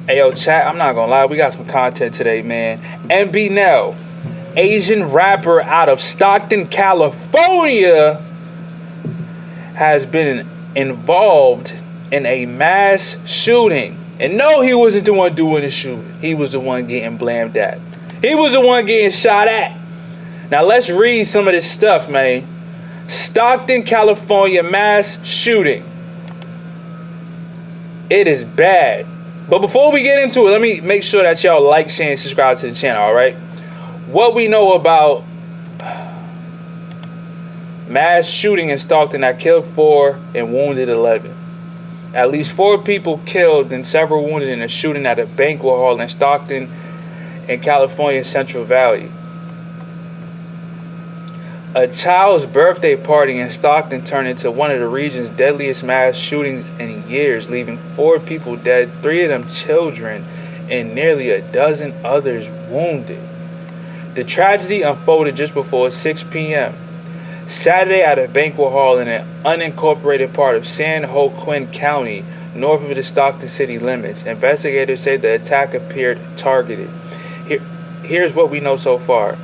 Hey, yo, chat, I'm not gonna lie, we got some content today, man. MBNel, Asian rapper out of Stockton, California, has been involved in a mass shooting. And no, he wasn't the one doing the shooting. He was the one getting blamed at. He was the one getting shot at. Now, let's read some of this stuff, man. Stockton, California mass shooting. It is bad. But before we get into it, let me make sure that y'all like, share, and subscribe to the channel, alright? What we know about mass shooting in Stockton that killed 4 and wounded 11. At least 4 people killed and several wounded in a shooting at a banquet hall in Stockton in California's Central Valley. A child's birthday party in Stockton turned into one of the region's deadliest mass shootings in years, leaving 4 people dead, 3 of them children, and nearly a dozen others wounded. The tragedy unfolded just before 6 p.m. Saturday at a banquet hall in an unincorporated part of San Joaquin County, north of the Stockton city limits. Investigators say the attack appeared targeted. Here's what we know so far.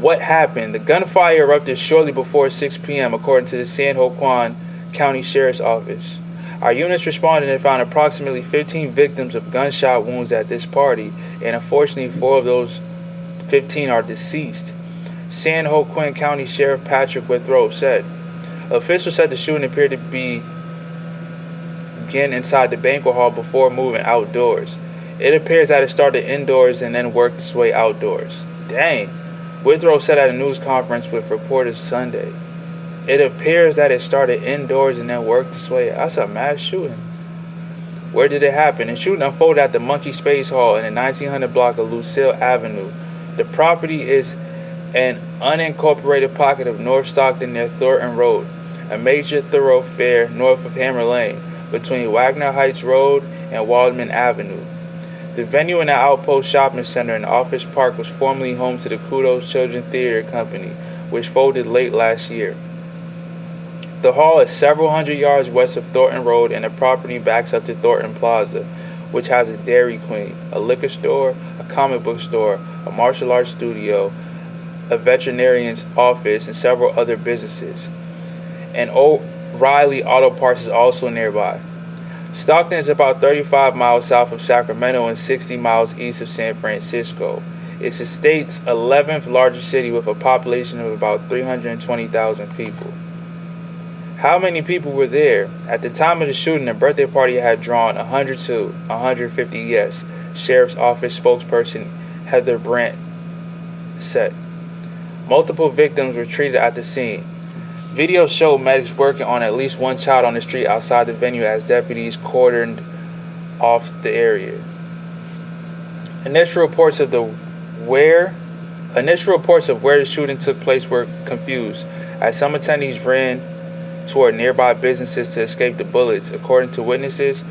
What happened? The gunfire erupted shortly before 6 p.m. according to the San Joaquin County Sheriff's Office. Our units responded and found approximately 15 victims of gunshot wounds at this party, and unfortunately 4 of those 15 are deceased. San Joaquin County Sheriff Patrick Withrow said. Officials said the shooting appeared to begin inside the banquet hall before moving outdoors. It appears that it started indoors and then worked its way outdoors. Dang. Withrow said at a news conference with reporters Sunday. It appears that it started indoors and then worked its way. That's a mass shooting. Where did it happen? The shooting unfolded at the Monkey Space Hall in the 1900 block of Lucille Avenue. The property is an unincorporated pocket of North Stockton near Thornton Road, a major thoroughfare north of Hammer Lane, between Wagner Heights Road and Waldman Avenue. The venue in the Outpost Shopping Center and Office Park was formerly home to the Kudos Children's Theater Company, which folded late last year. The hall is several hundred yards west of Thornton Road, and the property backs up to Thornton Plaza, which has a Dairy Queen, a liquor store, a comic book store, a martial arts studio, a veterinarian's office, and several other businesses. And O'Reilly Auto Parts is also nearby. Stockton is about 35 miles south of Sacramento and 60 miles east of San Francisco. It's the state's 11th largest city with a population of about 320,000 people. How many people were there? At the time of the shooting, the birthday party had drawn 100 to 150 guests, Sheriff's Office spokesperson Heather Brandt said. Multiple victims were treated at the scene. Videos show medics working on at least one child on the street outside the venue as deputies cordoned off the area. Initial reports of where the shooting took place were confused, as some attendees ran toward nearby businesses to escape the bullets. According to witnesses,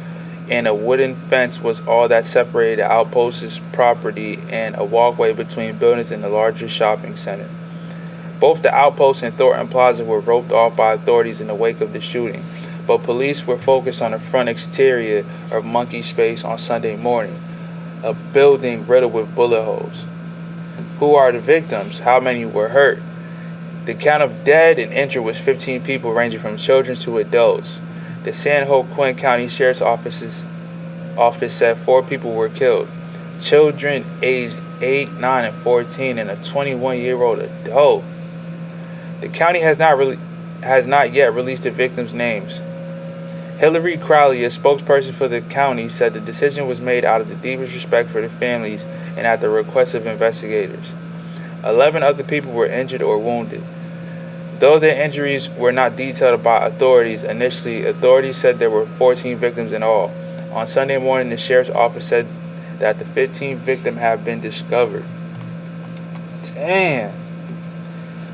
and a wooden fence was all that separated the outpost's property and a walkway between buildings in the larger shopping center. Both the outpost and Thornton Plaza were roped off by authorities in the wake of the shooting, but police were focused on the front exterior of Monkey Space on Sunday morning, a building riddled with bullet holes. Who are the victims? How many were hurt? The count of dead and injured was 15 people, ranging from children to adults. The San Joaquin County Sheriff's Office said 4 people were killed. Children aged 8, 9, and 14, and a 21-year-old adult. The county has not yet released the victims' names. Hillary Crowley, a spokesperson for the county, said the decision was made out of the deepest respect for the families and at the request of investigators. 11 other people were injured or wounded. Though their injuries were not detailed by authorities, initially authorities said there were 14 victims in all. On Sunday morning, the sheriff's office said that the 15th victim had been discovered. Damn.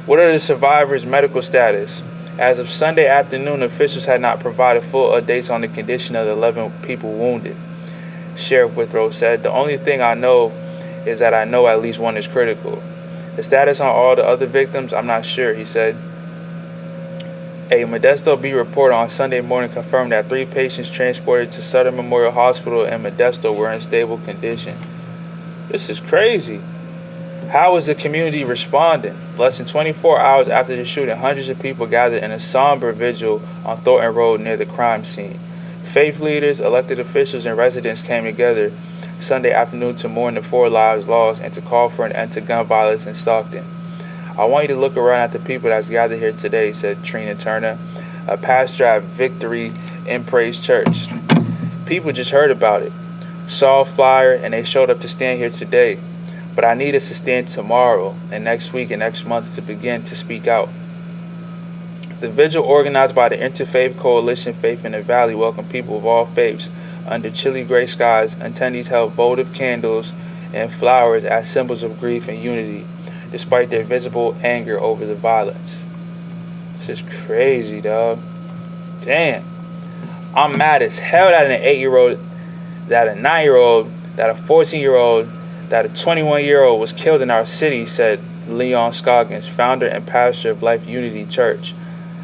What are the survivors' medical status? As of Sunday afternoon, officials had not provided full updates on the condition of the 11 people wounded. Sheriff Withrow said, "The only thing I know is that I know at least one is critical. The status on all the other victims, I'm not sure," he said. A Modesto Bee reporter on Sunday morning confirmed that 3 patients transported to Southern Memorial Hospital in Modesto were in stable condition. This is crazy. How is the community responding? Less than 24 hours after the shooting, hundreds of people gathered in a somber vigil on Thornton Road near the crime scene. Faith leaders, elected officials, and residents came together Sunday afternoon to mourn the 4 lives lost and to call for an end to gun violence in Stockton. I want you to look around at the people that's gathered here today, said Trina Turner, a pastor at Victory in Praise Church. People just heard about it, saw a flyer, and they showed up to stand here today. But I need us to stand tomorrow and next week and next month to begin to speak out. The vigil, organized by the Interfaith Coalition Faith in the Valley, welcomed people of all faiths under chilly gray skies. Attendees held votive candles and flowers as symbols of grief and unity, despite their visible anger over the violence. This is crazy, dog. Damn. I'm mad as hell that an 8-year-old, that a 9-year-old, that a 14-year-old, that a 21-year-old was killed in our city, said Leon Scoggins, founder and pastor of Life Unity Church.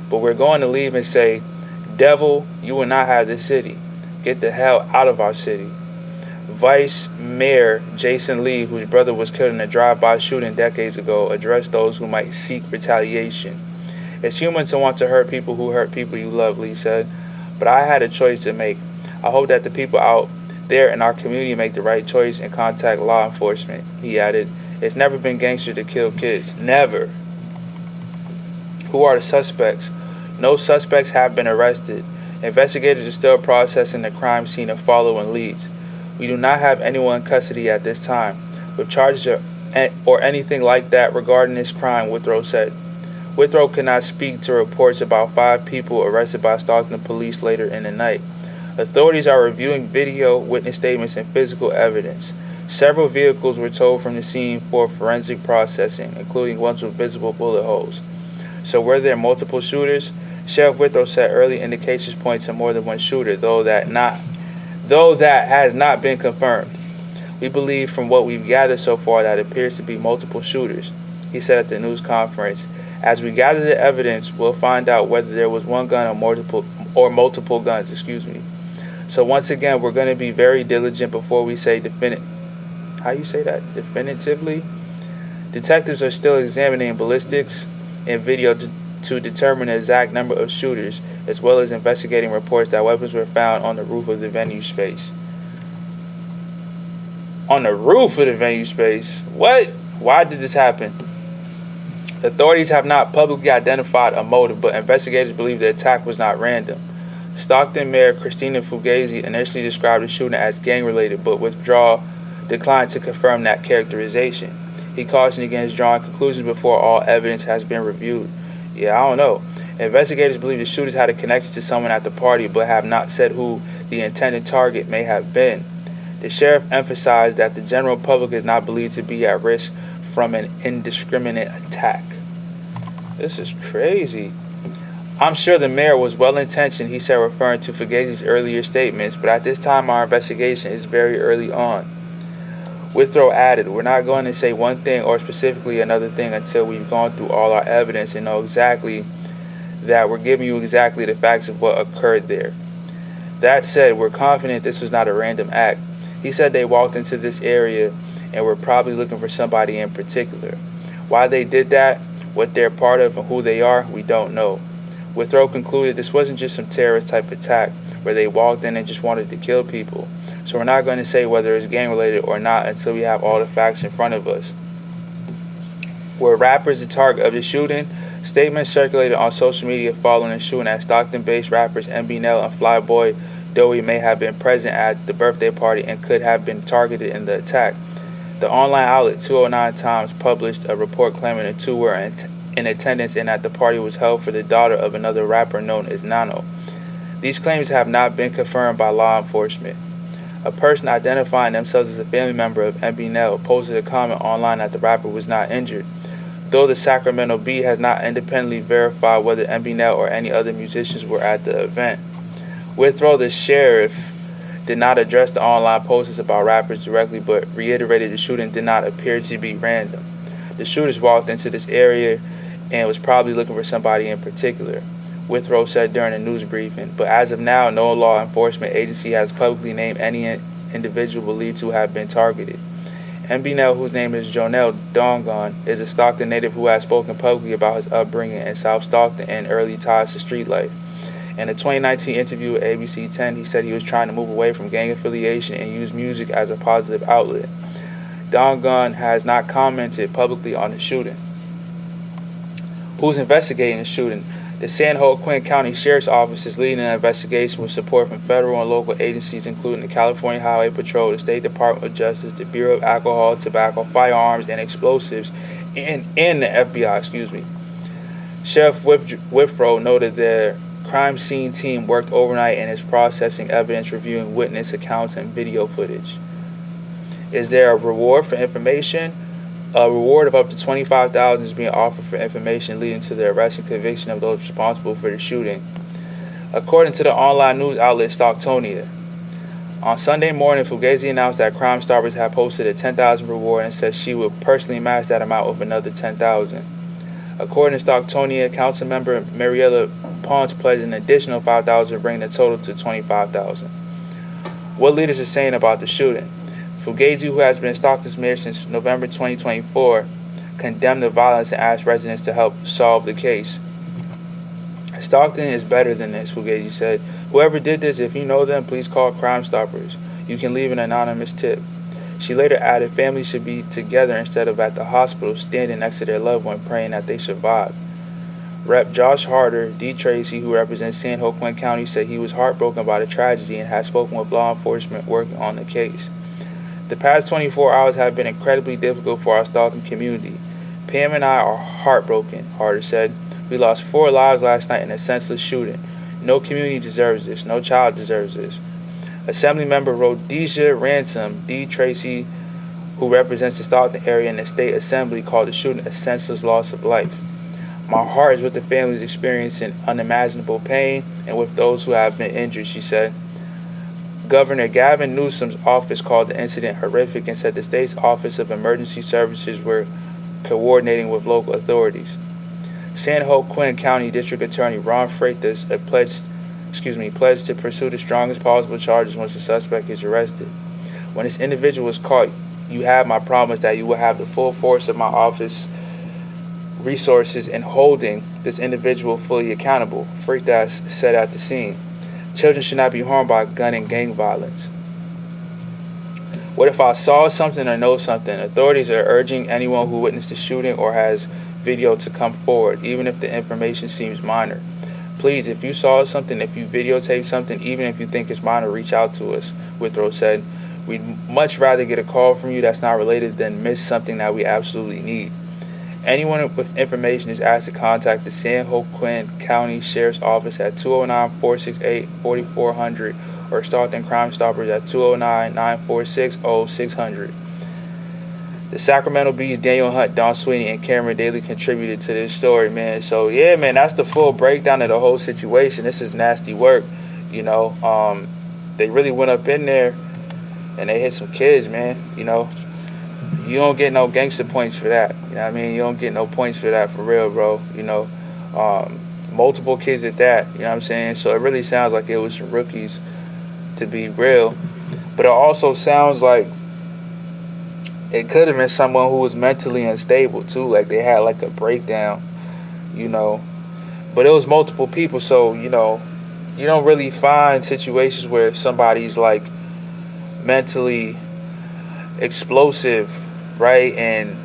But we're going to leave and say, devil, you will not have this city. Get the hell out of our city. Vice Mayor Jason Lee, whose brother was killed in a drive-by shooting decades ago, addressed those who might seek retaliation. It's human to want to hurt people who hurt people you love, Lee said. But I had a choice to make. I hope that the people out there in our community make the right choice and contact law enforcement, he added. It's never been gangster to kill kids. Never. Who are the suspects? No suspects have been arrested. Investigators are still processing the crime scene and following leads. We do not have anyone in custody at this time, with charges or anything like that regarding this crime, Withrow said. Withrow could not speak to reports about 5 people arrested by Stockton police later in the night. Authorities are reviewing video, witness statements, and physical evidence. Several vehicles were towed from the scene for forensic processing, including ones with visible bullet holes. So were there multiple shooters? Sheriff Withrow said early indications point to more than one shooter, though that has not been confirmed. We believe from what we've gathered so far that it appears to be multiple shooters, he said at the news conference. As we gather the evidence, we'll find out whether there was one gun or multiple guns. So once again, we're going to be very diligent before we say definitively. Detectives are still examining ballistics and video to determine the exact number of shooters, as well as investigating reports that weapons were found on the roof of the venue space. On the roof of the venue space? What? Why did this happen? Authorities have not publicly identified a motive, but investigators believe the attack was not random. Stockton Mayor Christina Fugazi initially described the shooting as gang-related, but declined to confirm that characterization. He cautioned against drawing conclusions before all evidence has been reviewed. Yeah, I don't know. Investigators believe the shooters had a connection to someone at the party, but have not said who the intended target may have been. The sheriff emphasized that the general public is not believed to be at risk from an indiscriminate attack. This is crazy. I'm sure the mayor was well-intentioned, he said, referring to Fugazi's earlier statements, but at this time our investigation is very early on. Withrow added, we're not going to say one thing or specifically another thing until we've gone through all our evidence and know exactly that we're giving you exactly the facts of what occurred there. That said, we're confident this was not a random act. He said they walked into this area and were probably looking for somebody in particular. Why they did that, what they're part of, and who they are, we don't know. Withrow concluded this wasn't just some terrorist type attack where they walked in and just wanted to kill people. So we're not going to say whether it's gang related or not until we have all the facts in front of us. Were rappers the target of the shooting? Statements circulated on social media following the shooting at Stockton-based rappers MBNel and Flyboy Doey may have been present at the birthday party and could have been targeted in the attack. The online outlet 209 Times published a report claiming the two were in attendance and that the party was held for the daughter of another rapper known as Nano. These claims have not been confirmed by law enforcement. A person identifying themselves as a family member of MBNel posted a comment online that the rapper was not injured, though the Sacramento Bee has not independently verified whether MBNel or any other musicians were at the event. Withrow, the sheriff, did not address the online posts about rappers directly, but reiterated the shooting did not appear to be random. The shooters walked into this area and was probably looking for somebody in particular. Withrow said during a news briefing. But as of now, no law enforcement agency has publicly named any individual believed to have been targeted. MBNel, whose name is Jonel Dongon, is a Stockton native who has spoken publicly about his upbringing in South Stockton and early ties to street life. In a 2019 interview with ABC 10, he said he was trying to move away from gang affiliation and use music as a positive outlet. Dongon has not commented publicly on the shooting. Who's investigating the shooting? The San Joaquin County Sheriff's Office is leading an investigation with support from federal and local agencies, including the California Highway Patrol, the State Department of Justice, the Bureau of Alcohol, Tobacco, Firearms, and Explosives, and the FBI. Sheriff Withrow noted their crime scene team worked overnight and is processing evidence, reviewing witness accounts and video footage. Is there a reward for information? A reward of up to $25,000 is being offered for information leading to the arrest and conviction of those responsible for the shooting, according to the online news outlet Stocktonia. On Sunday morning, Fugazi announced that Crime Stoppers had posted a $10,000 reward and said she would personally match that amount with another $10,000. According to Stocktonia, council member Mariella Ponce pledged an additional $5,000, bringing the total to $25,000. What leaders are saying about the shooting? Fugazi, who has been Stockton's mayor since November 2024, condemned the violence and asked residents to help solve the case. Stockton is better than this, Fugazi said. Whoever did this, if you know them, please call Crime Stoppers. You can leave an anonymous tip. She later added families should be together instead of at the hospital, standing next to their loved one, praying that they survive. Rep. Josh Harder, D3ad, who represents San Joaquin County, said he was heartbroken by the tragedy and has spoken with law enforcement working on the case. The past 24 hours have been incredibly difficult for our Stockton community. Pam and I are heartbroken, Harder said. We lost 4 lives last night in a senseless shooting. No community deserves this. No child deserves this. Assemblymember Rhodesia Ransom, D3ad, who represents the Stockton area in the state assembly, called the shooting a senseless loss of life. My heart is with the families experiencing unimaginable pain and with those who have been injured, she said. Governor Gavin Newsom's office called the incident horrific and said the state's Office of Emergency Services were coordinating with local authorities. San Joaquin County District Attorney Ron Freitas pledged to pursue the strongest possible charges once the suspect is arrested. When this individual is caught, you have my promise that you will have the full force of my office resources in holding this individual fully accountable, Freitas said at the scene. Children should not be harmed by gun and gang violence. What if I saw something or know something? Authorities are urging anyone who witnessed the shooting or has video to come forward, even if the information seems minor. Please, if you saw something, if you videotaped something, even if you think it's minor, reach out to us, Withrow said. We'd much rather get a call from you that's not related than miss something that we absolutely need. Anyone with information is asked to contact the San Joaquin County Sheriff's Office at 209-468-4400 or Stockton Crime Stoppers at 209-946-0600. The Sacramento Bee's Daniel Hunt, Don Sweeney, and Cameron Daly contributed to this story, man. So, yeah, man, that's the full breakdown of the whole situation. This is nasty work, you know. They really went up in there and they hit some kids, man, you know. You don't get no gangster points for that. You know what I mean? You don't get no points for that, for real, bro. You know, multiple kids at that. You know what I'm saying? So it really sounds like it was some rookies, to be real. But it also sounds like it could have been someone who was mentally unstable, too. Like they had like a breakdown, you know. But it was multiple people. So, you know, you don't really find situations where somebody's like mentally explosive, right? And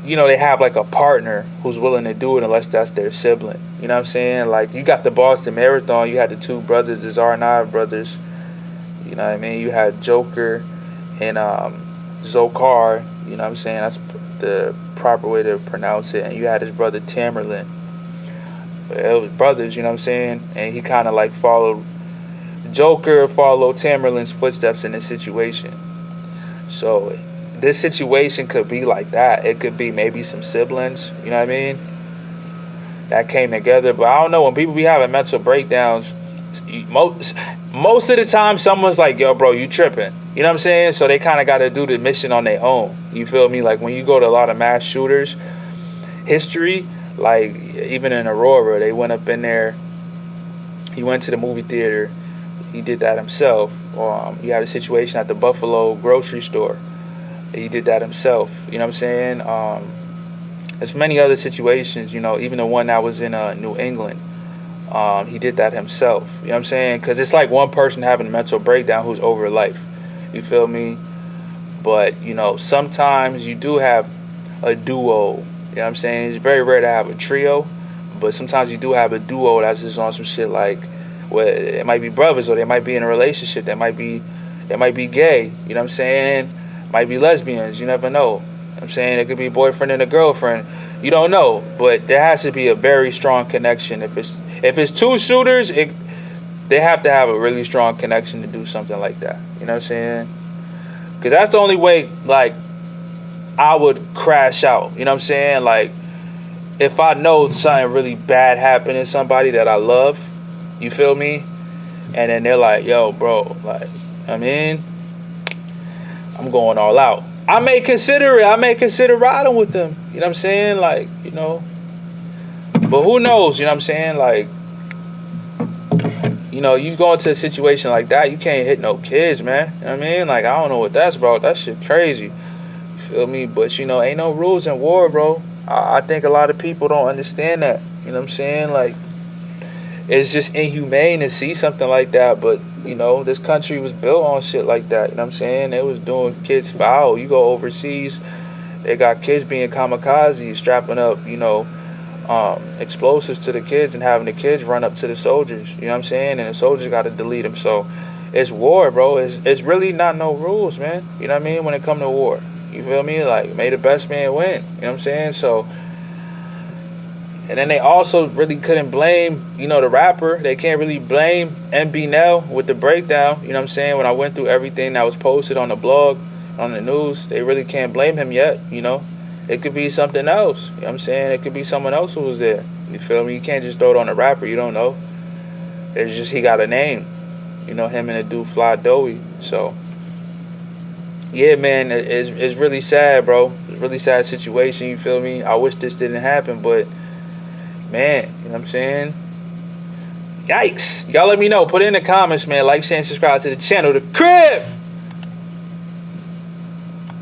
you know, they have like a partner who's willing to do it unless that's their sibling. You know what I'm saying? Like you got the Boston Marathon, you had the two brothers, the Zarnai brothers. You know what I mean? You had Joker and Zokar, you know what I'm saying? That's the proper way to pronounce it. And you had his brother Tamerlan. It was brothers, you know what I'm saying? And he kind of like Joker followed Tamerlan's footsteps in this situation. So this situation could be like that. It could be maybe some siblings, you know what I mean, that came together. But I don't know, when people be having mental breakdowns, most of the time someone's like, yo, bro, you tripping. You know what I'm saying? So they kind of got to do the mission on their own. You feel me? Like when you go to a lot of mass shooters history, Like, even in Aurora, they went up in there. He went to the movie theater. He did that himself. You had a situation at the Buffalo grocery store. He did that himself. You know what I'm saying? There's many other situations, you know, even the one that was in New England. He did that himself. You know what I'm saying? Because it's like one person having a mental breakdown who's over life. You feel me? But, you know, sometimes you do have a duo. You know what I'm saying? It's very rare to have a trio. But sometimes you do have a duo that's just on some shit like, well, it might be brothers, or they might be in a relationship. They might be gay. You know what I'm saying? Might be lesbians. You never know. You know what I'm saying? It could be a boyfriend and a girlfriend. You don't know. But there has to be a very strong connection. If it's two shooters, they have to have a really strong connection to do something like that. You know what I'm saying? Because that's the only way, like, I would crash out. You know what I'm saying? Like, if I know something really bad happened to somebody that I love, you feel me? And then they're like, yo, bro, like, I mean, I'm going all out. I may consider it. I may consider riding with them. You know what I'm saying? Like, you know. But who knows? You know what I'm saying? Like, you know, you go into a situation like that, you can't hit no kids, man. You know what I mean? Like, I don't know what that's about. That shit crazy. You feel me? But, you know, ain't no rules in war, bro. I think a lot of people don't understand that. You know what I'm saying? Like, it's just inhumane to see something like that. But, you know, this country was built on shit like that. You know what I'm saying? They was doing kids foul. You go overseas, they got kids being kamikazes, strapping up, you know, explosives to the kids and having the kids run up to the soldiers. You know what I'm saying? And the soldiers got to delete them. So it's war, bro. It's really not no rules, man. You know what I mean? When it come to war. You feel me? Like, may the best man win. You know what I'm saying? So, and then they also really couldn't blame, you know, the rapper. They can't really blame MBNel with the breakdown. You know what I'm saying? When I went through everything that was posted on the blog, on the news, they really can't blame him yet, you know? It could be something else. You know what I'm saying? It could be someone else who was there. You feel me? You can't just throw it on the rapper. You don't know. It's just he got a name. You know, him and the dude Fly Doughy. So, yeah, man, it's really sad, bro. It's a really sad situation, you feel me? I wish this didn't happen, but, man, you know what I'm saying? Yikes. Y'all let me know. Put it in the comments, man. Like, share, and subscribe to the channel. The Crib!